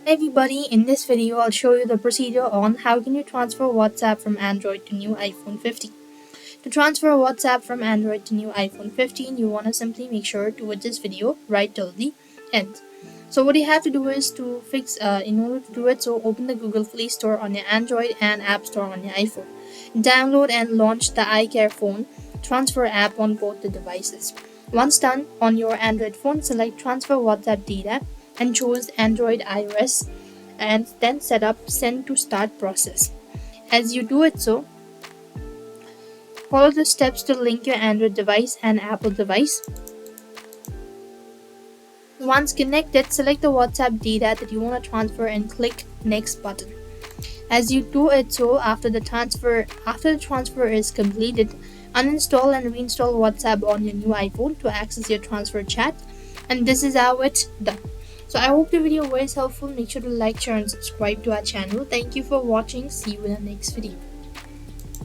Hey everybody, in this video I'll show you the procedure on how can you transfer WhatsApp from Android to new iPhone 15. To transfer WhatsApp from Android to new iPhone 15, you want to simply make sure to watch this video right till the end. So what you have to do is in order to do it, so open the Google Play Store on your Android and App Store on your iPhone. Download and launch the iCare phone transfer app on both the devices. Once done, on your Android phone, select transfer WhatsApp data and choose Android iOS and then set up send to start process. As you do it so, follow the steps to link your Android device and Apple device. Once connected, select the WhatsApp data that you want to transfer and click next button. As you do it so, after the transfer is completed, uninstall and reinstall WhatsApp on your new iPhone to access your transfer chat, and this is how it's done. So I hope the video was helpful. Make sure to like, share and subscribe to our channel. Thank you for watching. See you in the next video.